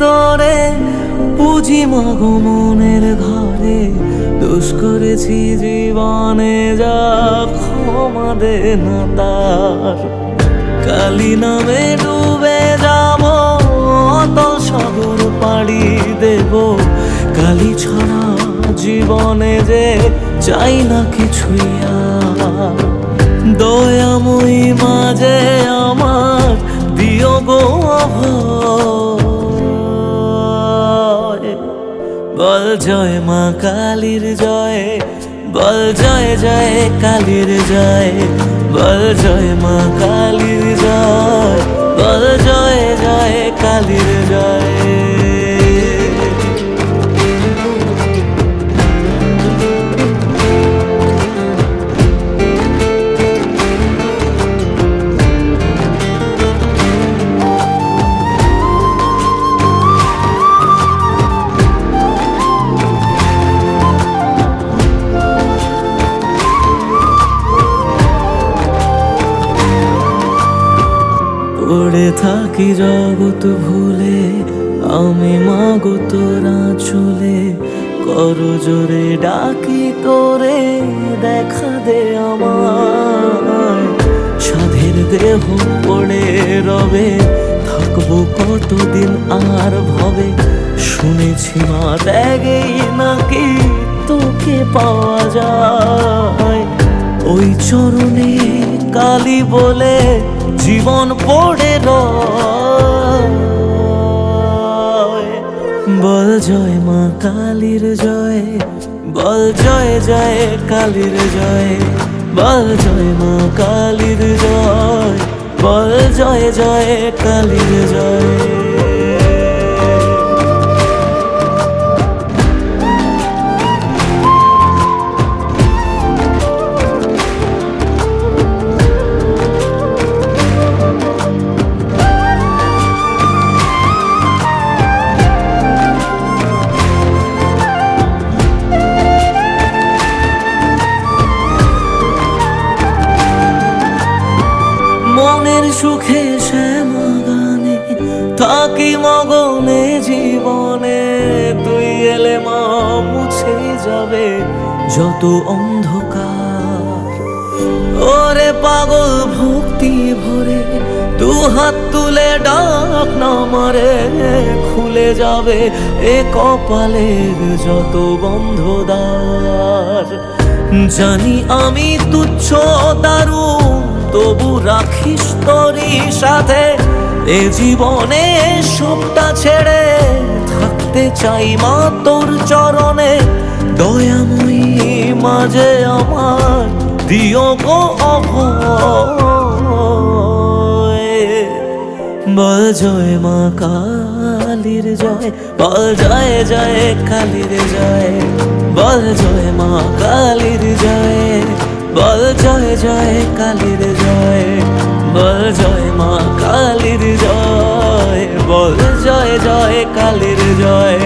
তোরে পুঁজি মাগো মনের ঘরে, দোষ করেছি জীবনে যা ক্ষমা দে না তার। কালি নামে ডুবে যাব অতল সাগর পাড়ি দেব, কালি ছাড়া জীবনে যে চাই না কিছুই আর। দয়াময়ী মাঝে আমার দিও গো অভয়, বল জয় মা কালীর জয়, বল জয় জয় কালীর জয়, বল জয় মা কালীর জয়, বল জয় জয় কালীর জয়। পড়ে থাকি জগৎ ভুলে আমি মাগো তোরা চলে, কর জোরে ডাকি তোরে দেখা দে আমার। সাধের দেহ পড়ে রবে থাকবো কতদিন আর ভবে, শুনেছি মা ত্যাগেই নাকি তোকে পাওয়া যায়। ওই চরণে কালী বলে জীবন পড়ে রয়, বল জয় মা কালীর জয়, বল জয় জয় কালীর জয়, বল জয় মা কালীর জয়, বল জয় জয় কালীর জয়। মনের সুখে শ্যামা গানে থাকি মগনে জীবনে, তুই এলে মা মুছে যাবে যত অন্ধকার। ওরে পাগল ভক্তি ভরে তু হাত তুলে ডাক না মারে, খুলে যাবে এ কপালের যত বন্ধ দ্বার। জানি আমি তুচ্ছ দারুণ তবু রাখিস তোরই সাথে, এ জীবনে সবটা ছেড়ে থাকতে চাই মা তোর চরণে। দয়াময়ী মাঝে আমার দিও গো অভয়, বল জয় মা কালীর জয়, বল জয় জয় কালীর জয়, বল জয় মা কালীর জয়, বল জয় জয় কালীর জয়, বল জয় মা কালীর জয়, বল জয় জয় কালীর জয়,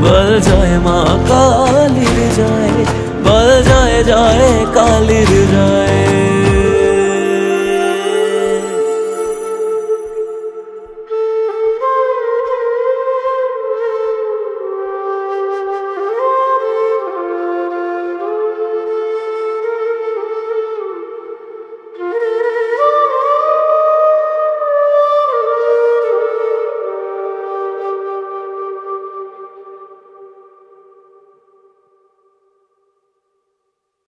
বল জয় মা কালীর জয়, বল জয় জয় কালীর জয়।